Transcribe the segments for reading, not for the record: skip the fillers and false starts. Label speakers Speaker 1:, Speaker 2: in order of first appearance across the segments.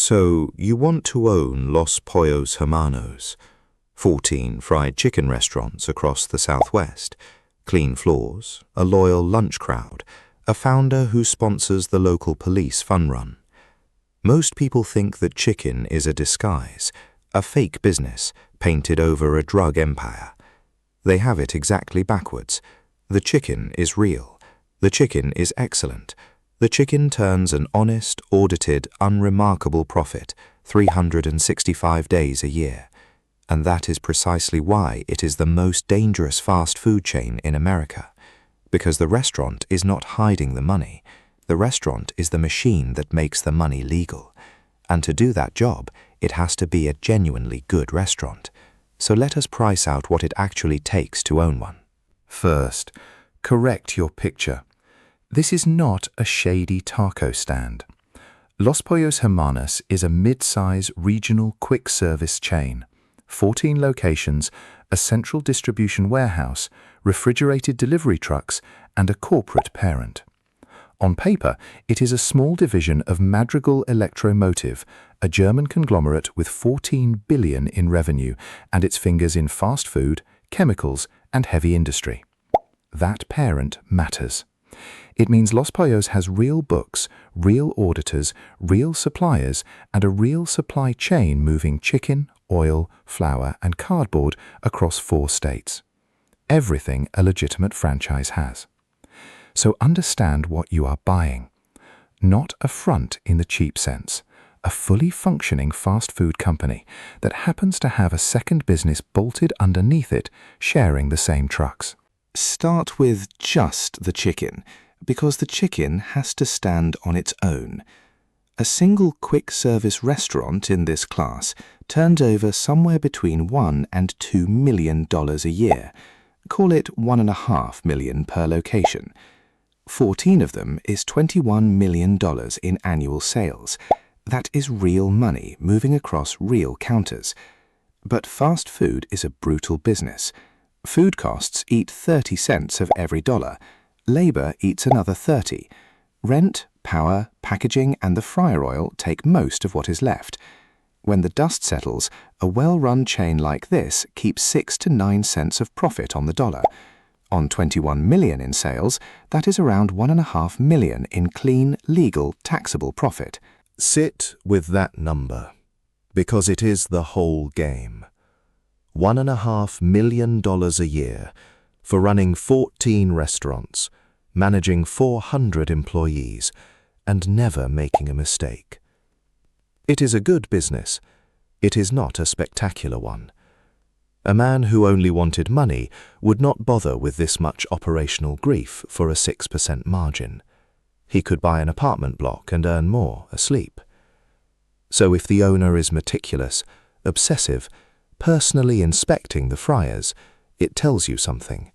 Speaker 1: So, you want to own Los Pollos Hermanos, 14 fried chicken restaurants across the Southwest, clean floors, a loyal lunch crowd, a founder who sponsors the local police fun run. Most people think that chicken is a disguise, a fake business painted over a drug empire. They have it exactly backwards. The chicken is real. The chicken is excellent. The chicken turns an honest, audited, unremarkable profit 365 days a year. And that is precisely why it is the most dangerous fast food chain in America. Because the restaurant is not hiding the money. The restaurant is the machine that makes the money legal. And to do that job, it has to be a genuinely good restaurant. So let us price out what it actually takes to own one.
Speaker 2: First, correct your picture. This is not a shady taco stand. Los Pollos Hermanos is a mid-size regional quick-service chain. 14 locations, a central distribution warehouse, refrigerated delivery trucks, and a corporate parent. On paper, it is a small division of Madrigal Electromotive, a German conglomerate with 14 billion in revenue and its fingers in fast food, chemicals, and heavy industry. That parent matters. It means Los Pollos has real books, real auditors, real suppliers, and a real supply chain moving chicken, oil, flour, and cardboard across 4 states. Everything a legitimate franchise has. So understand what you are buying. Not a front in the cheap sense. A fully functioning fast food company that happens to have a second business bolted underneath it, sharing the same trucks.
Speaker 1: Start with just the chicken, because the chicken has to stand on its own. A single quick-service restaurant in this class turns over somewhere between $1 and $2 million a year. Call it $1.5 million per location. 14 of them is $21 million in annual sales. That is real money moving across real counters. But fast food is a brutal business. Food costs eat 30 cents of every dollar. Labor eats another 30. Rent, power, packaging, and the fryer oil take most of what is left. When the dust settles, a well-run chain like this keeps 6 to 9 cents of profit on the dollar. On 21 million in sales, that is around $1.5 million in clean, legal, taxable profit.
Speaker 2: Sit with that number, because it is the whole game. $1.5 million a year for running 14 restaurants, managing 400 employees, and never making a mistake. It is a good business. It is not a spectacular one. A man who only wanted money would not bother with this much operational grief for a 6% margin. He could buy an apartment block and earn more asleep. So if the owner is meticulous, obsessive, personally inspecting the fryers, it tells you something.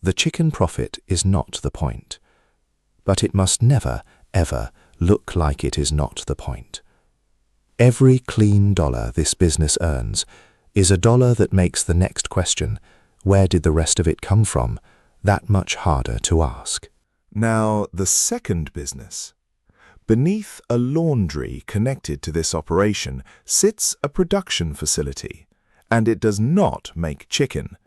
Speaker 2: The chicken profit is not the point. But it must never, ever look like it is not the point. Every clean dollar this business earns is a dollar that makes the next question, where did the rest of it come from, that much harder to ask.
Speaker 3: Now, the second business. Beneath a laundry connected to this operation sits a production facility, and it does not make chicken.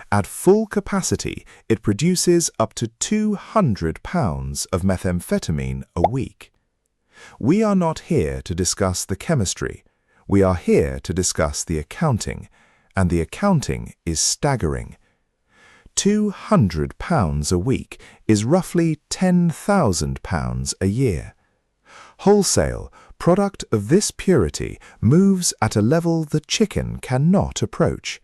Speaker 3: At full capacity, it produces up to 200 pounds of methamphetamine a week. We are not here to discuss the chemistry. We are here to discuss the accounting, and the accounting is staggering. 200 pounds a week is roughly 10,000 pounds a year. Wholesale, product of this purity, moves at a level the chicken cannot approach.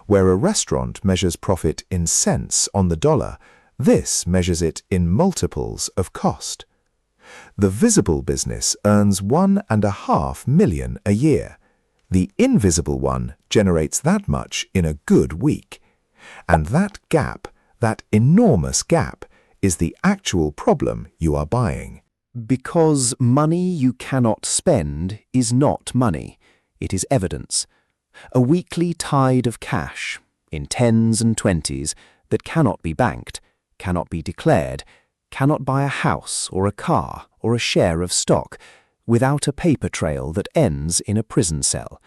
Speaker 3: Where a restaurant measures profit in cents on the dollar, this measures it in multiples of cost. The visible business earns $1.5 million a year. The invisible one generates that much in a good week. And that gap, that enormous gap, is the actual problem you are buying.
Speaker 4: Because money you cannot spend is not money. It is evidence. A weekly tide of cash, in tens and twenties, that cannot be banked, cannot be declared, cannot buy a house or a car or a share of stock, without a paper trail that ends in a prison cell.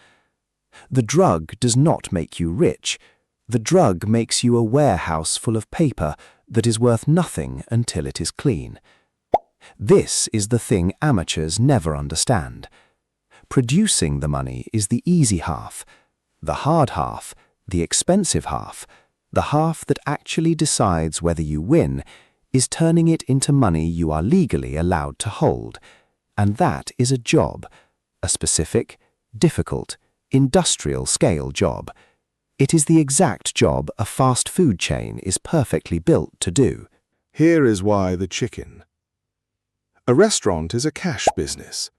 Speaker 4: The drug does not make you rich. The drug makes you a warehouse full of paper that is worth nothing until it is clean. This is the thing amateurs never understand. Producing the money is the easy half. The hard half, the expensive half, the half that actually decides whether you win, is turning it into money you are legally allowed to hold. And that is a job, a specific, difficult, industrial scale job. It is the exact job a fast food chain is perfectly built to do.
Speaker 3: Here is why the chicken. A restaurant is a cash business.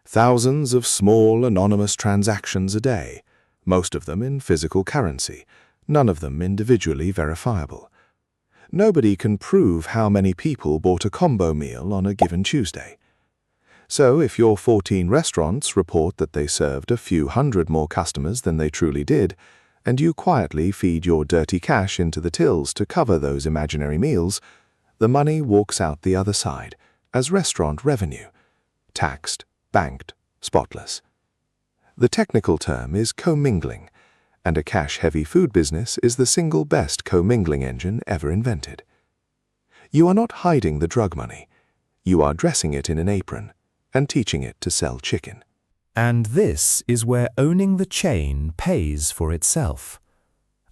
Speaker 3: Thousands of small, anonymous transactions a day, most of them in physical currency, none of them individually verifiable. Nobody can prove how many people bought a combo meal on a given Tuesday. So if your 14 restaurants report that they served a few hundred more customers than they truly did, and you quietly feed your dirty cash into the tills to cover those imaginary meals, the money walks out the other side as restaurant revenue, taxed, banked, spotless. The technical term is commingling, and a cash-heavy food business is the single best commingling engine ever invented. You are not hiding the drug money. You are dressing it in an apron and teaching it to sell chicken.
Speaker 2: And this is where owning the chain pays for itself.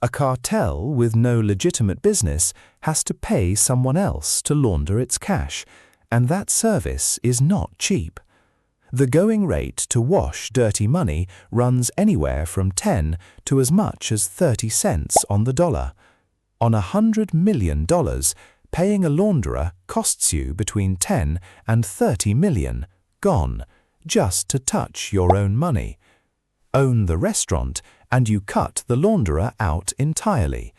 Speaker 2: A cartel with no legitimate business has to pay someone else to launder its cash, and that service is not cheap. The going rate to wash dirty money runs anywhere from 10 to as much as 30 cents on the dollar. On $100 million, paying a launderer costs you between 10 and 30 million, gone, just to touch your own money. Own the restaurant and you cut the launderer out entirely.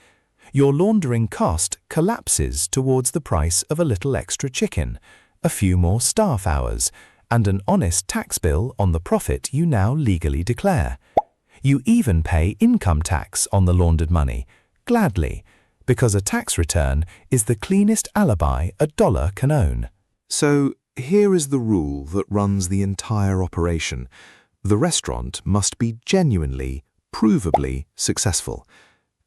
Speaker 2: Your laundering cost collapses towards the price of a little extra chicken, a few more staff hours, and an honest tax bill on the profit you now legally declare. You even pay income tax on the laundered money, gladly, because a tax return is the cleanest alibi a dollar can own.
Speaker 1: So here is the rule that runs the entire operation. The restaurant must be genuinely, provably successful.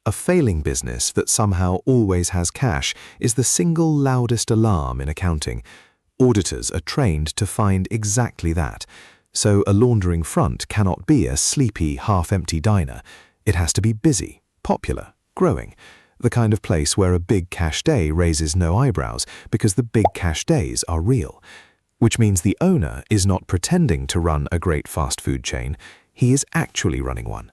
Speaker 1: A failing business that somehow always has cash is the single loudest alarm in accounting. Auditors are trained to find exactly that. So a laundering front cannot be a sleepy, half-empty diner. It has to be busy, popular, growing. The kind of place where a big cash day raises no eyebrows because the big cash days are real. Which means the owner is not pretending to run a great fast food chain. He is actually running one.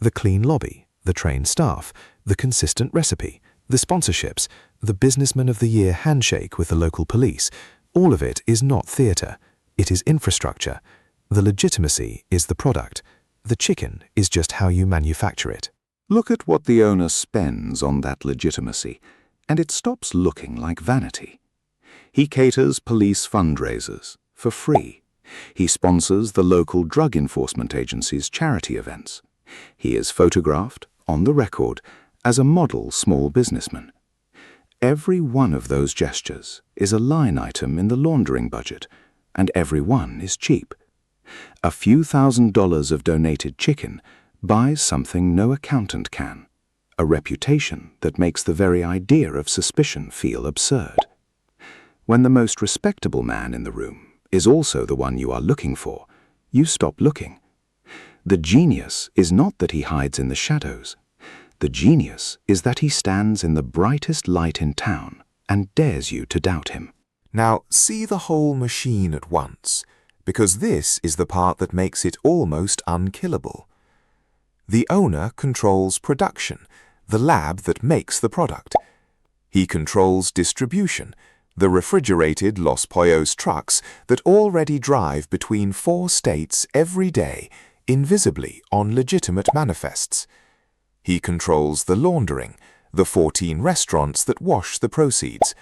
Speaker 1: The clean lobby, the trained staff, the consistent recipe, the sponsorships, the Businessman of the Year handshake with the local police, all of it is not theatre. It is infrastructure. The legitimacy is the product. The chicken is just how you manufacture it.
Speaker 5: Look at what the owner spends on that legitimacy, and it stops looking like vanity. He caters police fundraisers for free. He sponsors the local drug enforcement agency's charity events. He is photographed, on the record, as a model small businessman. Every one of those gestures is a line item in the laundering budget, and every one is cheap. A few $1,000s of donated chicken buys something no accountant can, a reputation that makes the very idea of suspicion feel absurd. When the most respectable man in the room is also the one you are looking for, you stop looking. The genius is not that he hides in the shadows. The genius is that he stands in the brightest light in town and dares you to doubt him.
Speaker 1: Now see the whole machine at once, because this is the part that makes it almost unkillable. The owner controls production, the lab that makes the product. He controls distribution, the refrigerated Los Pollos trucks that already drive between 4 states every day, invisibly on legitimate manifests. He controls the laundering, the 14 restaurants that wash the proceeds.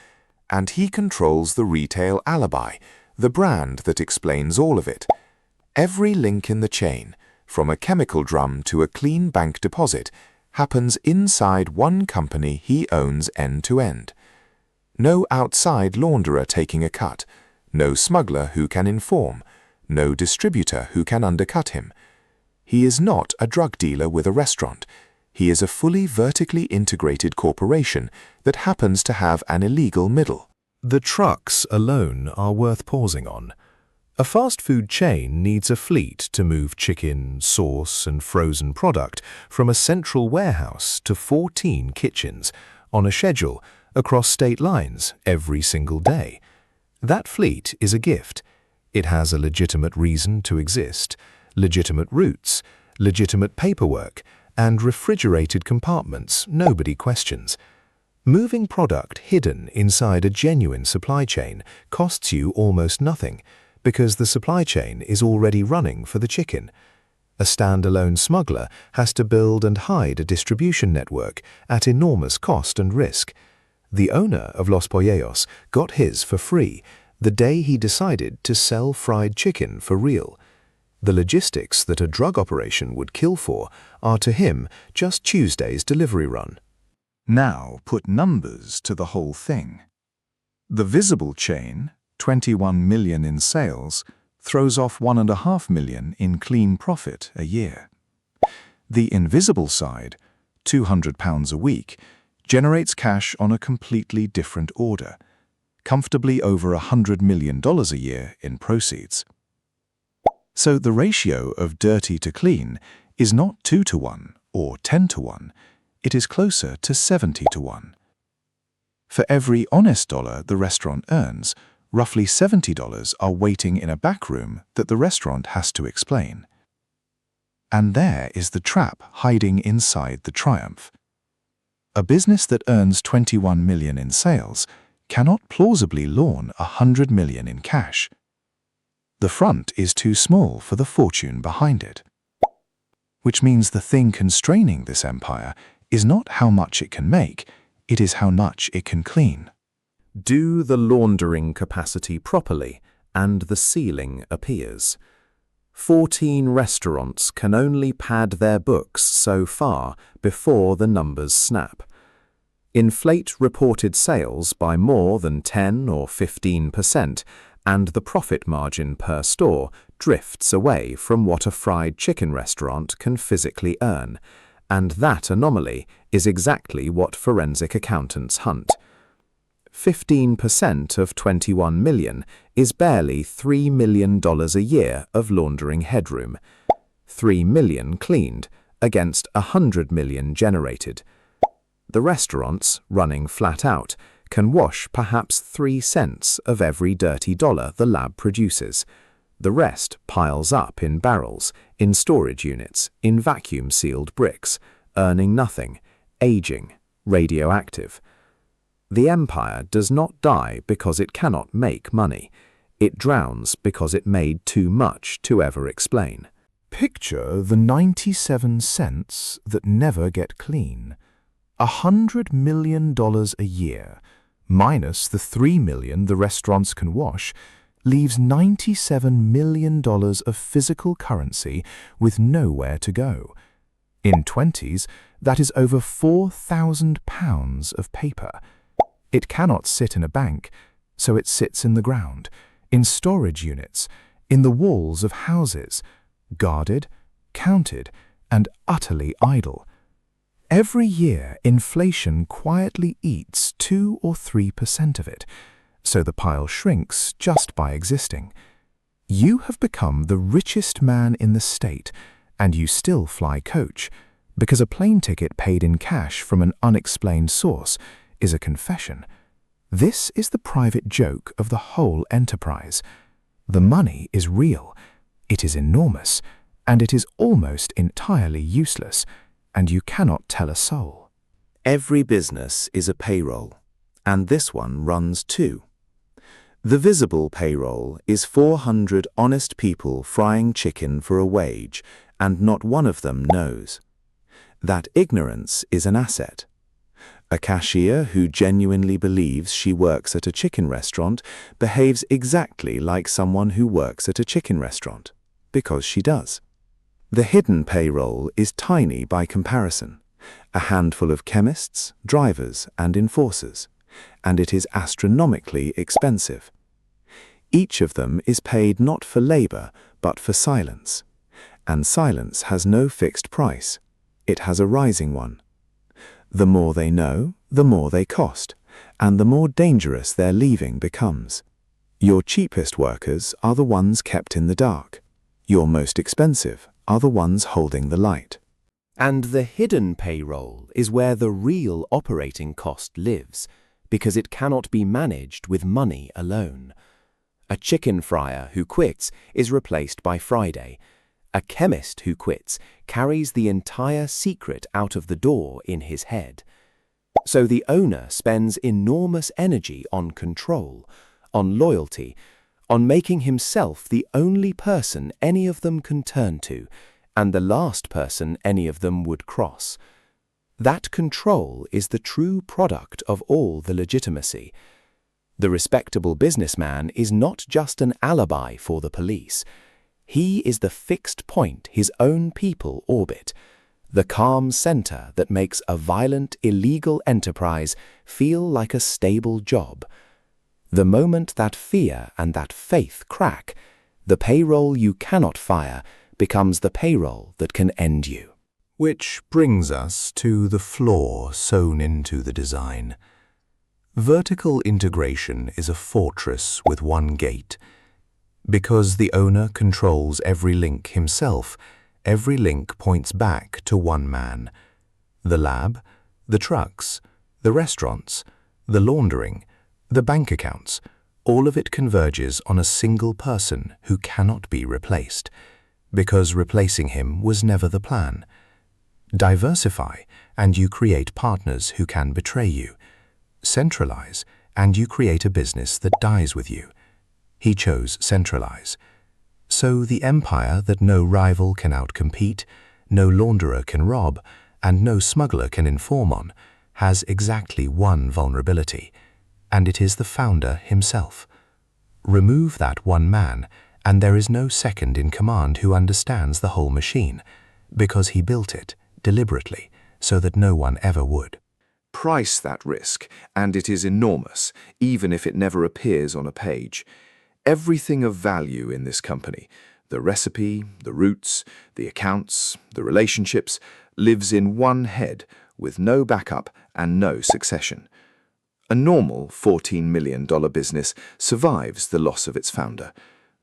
Speaker 1: And he controls the retail alibi, the brand that explains all of it. Every link in the chain, from a chemical drum to a clean bank deposit, happens inside one company he owns end to end. No outside launderer taking a cut, no smuggler who can inform,
Speaker 3: no distributor who can undercut him. He is not a drug dealer with a restaurant. He is a fully vertically integrated corporation that happens to have an illegal middle.
Speaker 2: The trucks alone are worth pausing on. A fast food chain needs a fleet to move chicken, sauce, and frozen product from a central warehouse to 14 kitchens on a schedule across state lines every single day. That fleet is a gift. It has a legitimate reason to exist, legitimate routes, legitimate paperwork, and refrigerated compartments nobody questions. Moving product hidden inside a genuine supply chain costs you almost nothing because the supply chain is already running for the chicken. A standalone smuggler has to build and hide a distribution network at enormous cost and risk. The owner of Los Pollos got his for free the day he decided to sell fried chicken for real. The logistics that a drug operation would kill for are to him just Tuesday's delivery run.
Speaker 3: Now put numbers to the whole thing. The visible chain, 21 million in sales, throws off $1.5 million in clean profit a year. The invisible side, £200 a week, generates cash on a completely different order, comfortably over $100 million a year in proceeds. So the ratio of dirty to clean is not 2-to-1 or 10-to-1, it is closer to 70-to-1. For every honest dollar the restaurant earns, roughly $70 are waiting in a back room that the restaurant has to explain. And there is the trap hiding inside the triumph. A business that earns 21 million in sales cannot plausibly lawn 100 million in cash. The front is too small for the fortune behind it. Which means the thing constraining this empire is not how much it can make, it is how much it can clean.
Speaker 2: Do the laundering capacity properly, and the ceiling appears. 14 restaurants can only pad their books so far before the numbers snap. Inflate reported sales by more than 10 or 15%, and the profit margin per store drifts away from what a fried chicken restaurant can physically earn, and that anomaly is exactly what forensic accountants hunt. 15% of 21 million is barely $3 million a year of laundering headroom. 3 million cleaned against 100 million generated. The restaurants, running flat out, can wash perhaps 3 cents of every dirty dollar the lab produces. The rest piles up in barrels, in storage units, in vacuum-sealed bricks, earning nothing, aging, radioactive. The empire does not die because it cannot make money. It drowns because it made too much to ever explain.
Speaker 3: Picture the 97 cents that never get clean. $100 million a year, minus the $3 million the restaurants can wash, leaves $97 million of physical currency with nowhere to go. In 20s, that is over 4,000 pounds of paper. It cannot sit in a bank, so it sits in the ground, in storage units, in the walls of houses, guarded, counted, and utterly idle. Every year, inflation quietly eats 2 or 3% of it, so the pile shrinks just by existing. You have become the richest man in the state, and you still fly coach, because a plane ticket paid in cash from an unexplained source is a confession. This is the private joke of the whole enterprise. The money is real, it is enormous, and it is almost entirely useless, and you cannot tell a soul.
Speaker 1: Every business is a payroll, and this one runs too. The visible payroll is 400 honest people frying chicken for a wage, and not one of them knows. That ignorance is an asset. A cashier who genuinely believes she works at a chicken restaurant behaves exactly like someone who works at a chicken restaurant, because she does. The hidden payroll is tiny by comparison, a handful of chemists, drivers, and enforcers, and it is astronomically expensive.
Speaker 3: Each of them is paid not for labor, but for silence. And silence has no fixed price. It has a rising one. The more they know, the more they cost, and the more dangerous their leaving becomes. Your cheapest workers are the ones kept in the dark. Your most expensive are the ones holding the light.
Speaker 4: And the hidden payroll is where the real operating cost lives, because it cannot be managed with money alone. A chicken fryer who quits is replaced by Friday. A chemist who quits carries the entire secret out of the door in his head. So the owner spends enormous energy on control, on loyalty, on making himself the only person any of them can turn to, and the last person any of them would cross. That control is the true product of all the legitimacy. The respectable businessman is not just an alibi for the police. He is the fixed point his own people orbit, the calm center that makes a violent, illegal enterprise feel like a stable job. The moment that fear and that faith crack, the payroll you cannot fire becomes the payroll that can end you.
Speaker 1: Which brings us to the flaw sewn into the design. Vertical integration is a fortress with one gate. Because the owner controls every link himself, every link points back to one man. The lab, the trucks, the restaurants, the laundering, the bank accounts, all of it converges on a single person who cannot be replaced, because replacing him was never the plan. Diversify, and you create partners who can betray you. Centralize, and you create a business that dies with you. He chose centralize. So the empire that no rival can outcompete, no launderer can rob, and no smuggler can inform on, has exactly one vulnerability, and it is the founder himself. Remove that one man, and there is no second in command who understands the whole machine, because he built it deliberately so that no one ever would.
Speaker 5: Price that risk, and it is enormous, even if it never appears on a page. Everything of value in this company, the recipe, the routes, the accounts, the relationships, lives in one head with no backup and no succession. A normal $14 million business survives the loss of its founder.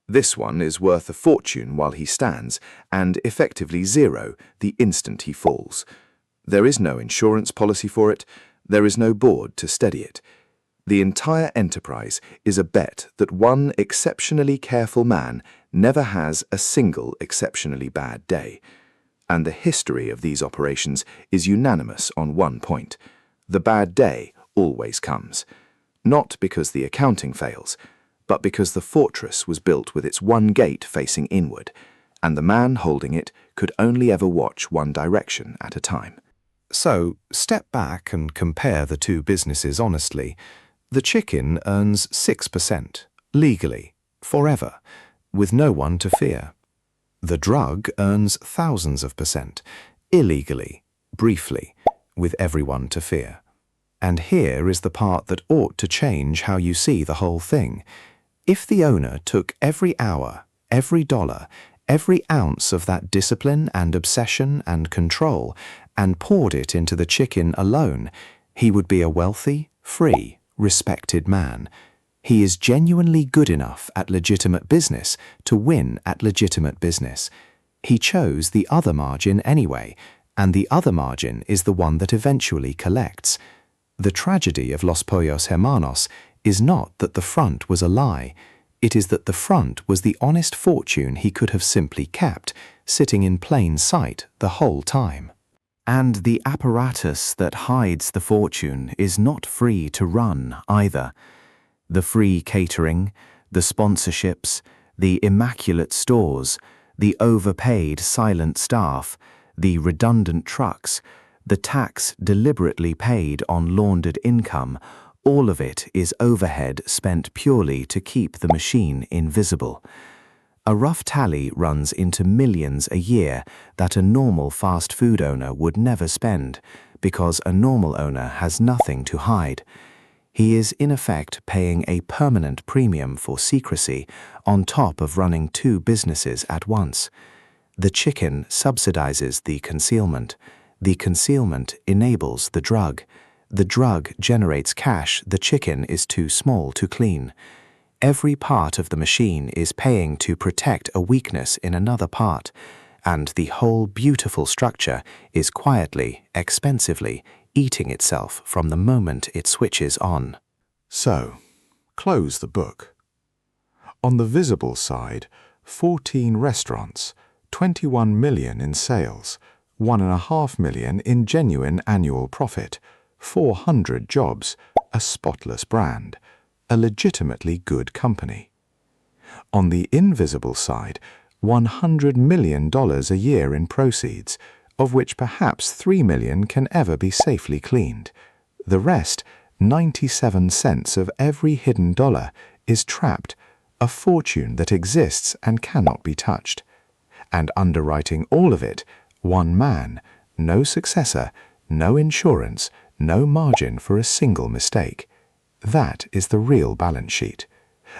Speaker 5: This one is worth a fortune while he stands and effectively zero the instant he falls. There is no insurance policy for it. There is no board to steady it. The entire enterprise is a bet that one exceptionally careful man never has a single exceptionally bad day. And the history of these operations is unanimous on one point. The bad day always comes. Not because the accounting fails, but because the fortress was built with its one gate facing inward, and the man holding it could only ever watch one direction at a time.
Speaker 2: So, step back and compare the two businesses honestly. The chicken earns 6%, legally, forever, with no one to fear. The drug earns thousands of percent, illegally, briefly, with everyone to fear. And here is the part that ought to change how you see the whole thing. If the owner took every hour, every dollar, every ounce of that discipline and obsession and control and poured it into the chicken alone, he would be a wealthy, free, respected man. He is genuinely good enough at legitimate business to win at legitimate business. He chose the other margin anyway, and the other margin is the one that eventually collects. The tragedy of Los Pollos Hermanos is not that the front was a lie. It is that the front was the honest fortune he could have simply kept, sitting in plain sight the whole time. And the apparatus that hides the fortune is not free to run either. The free catering, the sponsorships, the immaculate stores, the overpaid silent staff, the redundant trucks, the tax deliberately paid on laundered income, all of it is overhead spent purely to keep the machine invisible. A rough tally runs into millions a year that a normal fast food owner would never spend, because a normal owner has nothing to hide.
Speaker 4: He is in effect paying a permanent premium for secrecy on top of running two businesses at once. The chicken subsidizes the concealment. The concealment enables the drug. The drug generates cash the chicken is too small to clean. Every part of the machine is paying to protect a weakness in another part, and the whole beautiful structure is quietly, expensively, eating itself from the moment it switches on.
Speaker 3: So, close the book. On the visible side, 14 restaurants, 21 million in sales, 1.5 million in genuine annual profit, 400 jobs, a spotless brand, a legitimately good company. On the invisible side, $100 million a year in proceeds, of which perhaps 3 million can ever be safely cleaned. The rest, 97 cents of every hidden dollar, is trapped, a fortune that exists and cannot be touched. And underwriting all of it, one man, no successor, no insurance, no margin for a single mistake. That is the real balance sheet.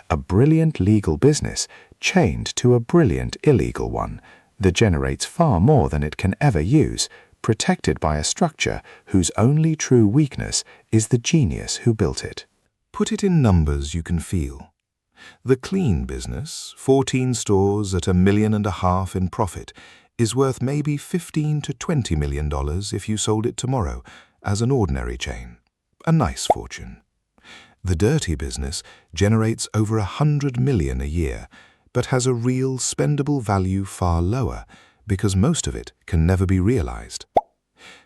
Speaker 3: A brilliant legal business chained to a brilliant illegal one that generates far more than it can ever use, protected by a structure whose only true weakness is the genius who built it.
Speaker 1: Put it in numbers you can feel. The clean business, 14 stores at $1.5 million in profit, is worth maybe $15 to $20 million if you sold it tomorrow as an ordinary chain. A nice fortune. The dirty business generates over $100 million a year, but has a real spendable value far lower because most of it can never be realized.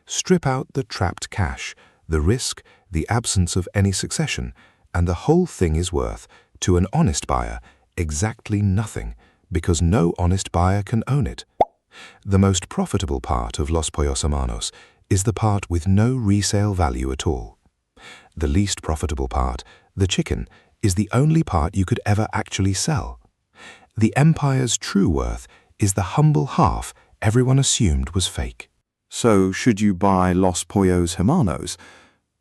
Speaker 1: Strip out the trapped cash, the risk, the absence of any succession, and the whole thing is worth, to an honest buyer, exactly nothing, because no honest buyer can own it. The most profitable part of Los Pollos Hermanos is the part with no resale value at all. The least profitable part, the chicken, is the only part you could ever actually sell. The empire's true worth is the humble half everyone assumed was fake.
Speaker 2: So should you buy Los Pollos Hermanos?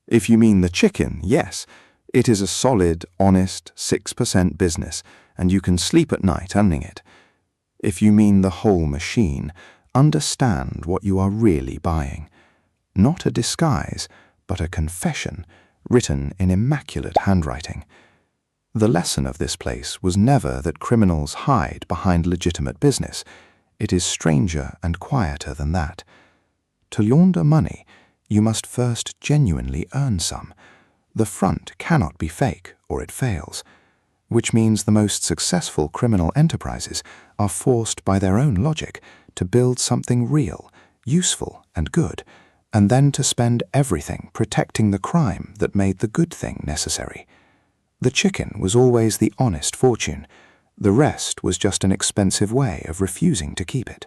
Speaker 2: If you mean the chicken, yes. It is a solid, honest, 6% business, and you can sleep at night owning it. If you mean the whole machine, understand what you are really buying. Not a disguise, but a confession, written in immaculate handwriting. The lesson of this place was never that criminals hide behind legitimate business. It is stranger and quieter than that. To launder money, you must first genuinely earn some. The front cannot be fake, or it fails, which means the most successful criminal enterprises are forced by their own logic to build something real, useful, and good, and then to spend everything protecting the crime that made the good thing necessary. The chicken was always the honest fortune. The rest was just an expensive way of refusing to keep it.